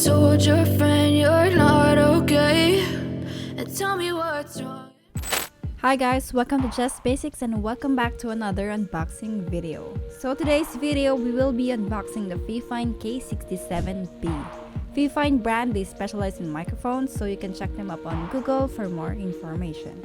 told your friend you're not okay, and tell me what's wrong. Hi guys, welcome to Just Basics and welcome back to another unboxing video. So today's video we will be unboxing the Fifine K670B. Fifine brand, they specialize in microphones, so you can check them up on Google for more information.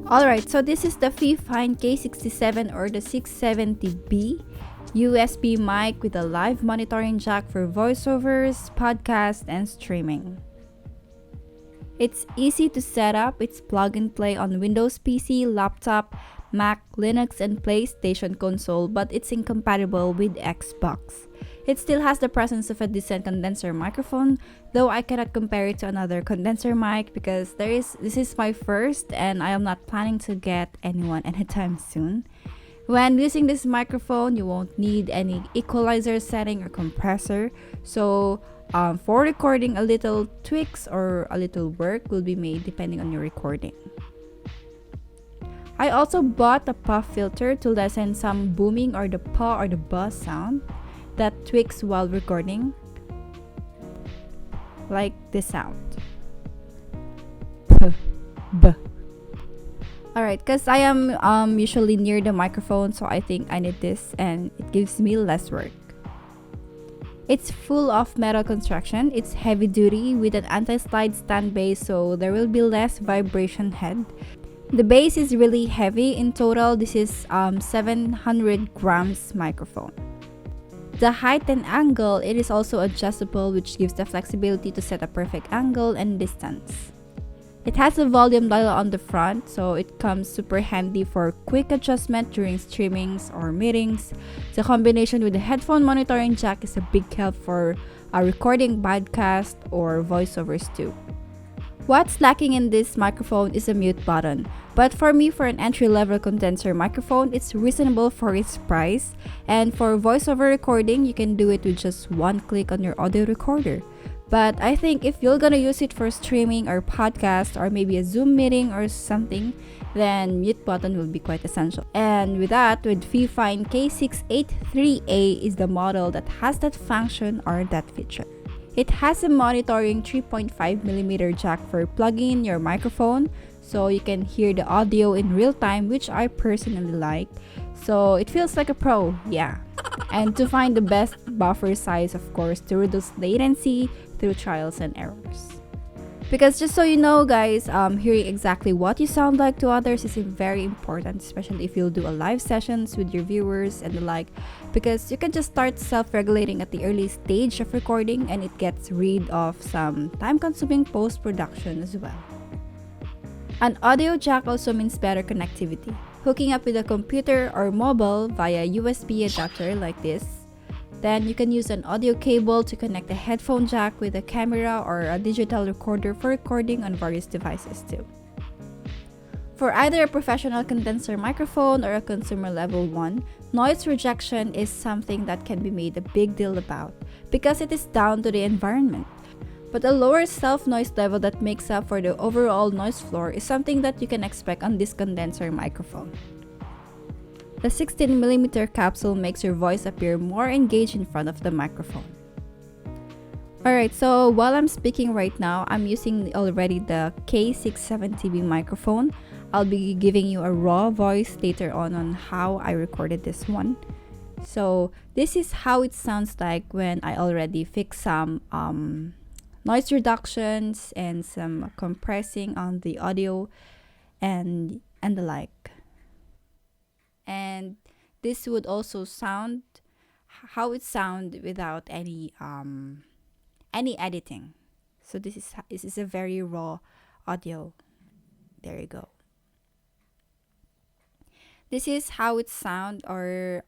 Alright, so this is the Fifine K67 or the 670B USB mic with a live monitoring jack for voiceovers, podcast, and streaming. It's easy to set up, it's plug and play on Windows PC, laptop, Mac, Linux, and PlayStation console, but it's incompatible with Xbox. It still has the presence of a decent condenser microphone, though I cannot compare it to another condenser mic because this is my first and I am not planning to get anyone anytime soon. When using this microphone, you won't need any equalizer setting or compressor, so for recording, a little tweaks or a little work will be made depending on your recording. I also bought a puff filter to lessen some booming or the paw or the buzz sound that tweaks while recording, like this sound. Alright, because I am usually near the microphone, so I think I need this and it gives me less work. It's full of metal construction, it's heavy duty with an anti-slide stand base, so there will be less vibration head. The base is really heavy. In total, this is 700 grams microphone. The height and angle, it is also adjustable, which gives the flexibility to set a perfect angle and distance. It has a volume dial on the front, so it comes super handy for quick adjustment during streamings or meetings. The combination with the headphone monitoring jack is a big help for recording podcast or voiceovers too. What's lacking in this microphone is a mute button, but for me, for an entry-level condenser microphone, it's reasonable for its price, and for voiceover recording, you can do it with just one click on your audio recorder. But I think if you're gonna use it for streaming or podcast or maybe a Zoom meeting or something, then mute button will be quite essential. And with that, with Fifine K683A is the model that has that function or that feature. It has a monitoring 3.5mm jack for plugging in your microphone, so you can hear the audio in real time, which I personally like. So it feels like a pro, yeah. And to find the best buffer size, of course, to reduce latency through trials and errors. Because just so you know guys, hearing exactly what you sound like to others is very important, especially if you'll do a live sessions with your viewers and the like, because you can just start self-regulating at the early stage of recording and it gets rid of some time-consuming post-production as well. An audio jack also means better connectivity. Hooking up with a computer or mobile via USB adapter like this, Then you can use an audio cable to connect a headphone jack with a camera or a digital recorder for recording on various devices too. For either a professional condenser microphone or a consumer level one, noise rejection is something that can be made a big deal about because it is down to the environment. But a lower self-noise level that makes up for the overall noise floor is something that you can expect on this condenser microphone. The 16mm capsule makes your voice appear more engaged in front of the microphone. Alright, so while I'm speaking right now, I'm using already the K670B microphone. I'll be giving you a raw voice later on how I recorded this one. So this is how it sounds like when I already fixed some noise reductions and some compressing on the audio and the like. And this would also sound how it sound without any editing. So this is a very raw audio. There you go. This is how it sound, or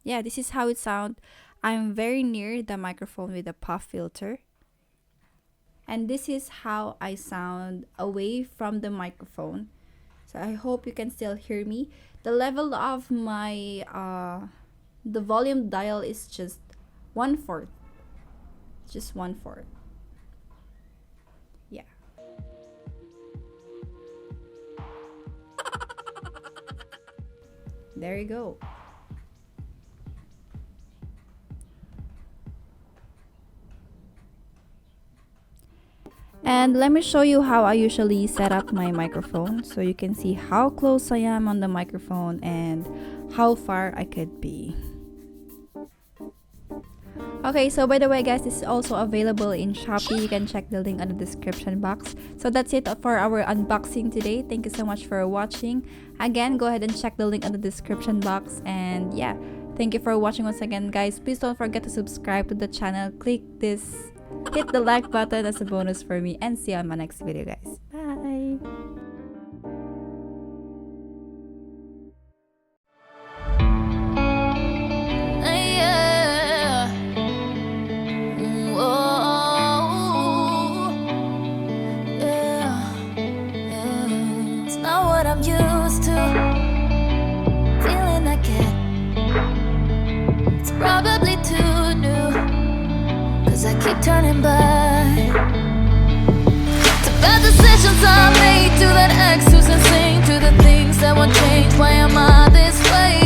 this is how it sound. I'm very near the microphone with a puff filter. And this is how I sound away from the microphone. So I hope you can still hear me. The level of my the volume dial is just 1/4. Just 1/4. Yeah. There you go. And let me show you how I usually set up my microphone so you can see how close I am on the microphone and how far I could be. Okay, so by the way guys, this is also available in Shopee. You can check the link on the description box. So that's it for our unboxing today. Thank you so much for watching. Again, go ahead and check the link on the description box. And yeah, thank you for watching once again guys. Please don't forget to subscribe to the channel. Hit the like button as a bonus for me, and see you on my next video guys. Bye! It's not what I'm used to, feeling like it. It's probably too new, 'cause I keep turning back to bad decisions I made, to that ex who's insane, to the things that won't change. Why am I this way?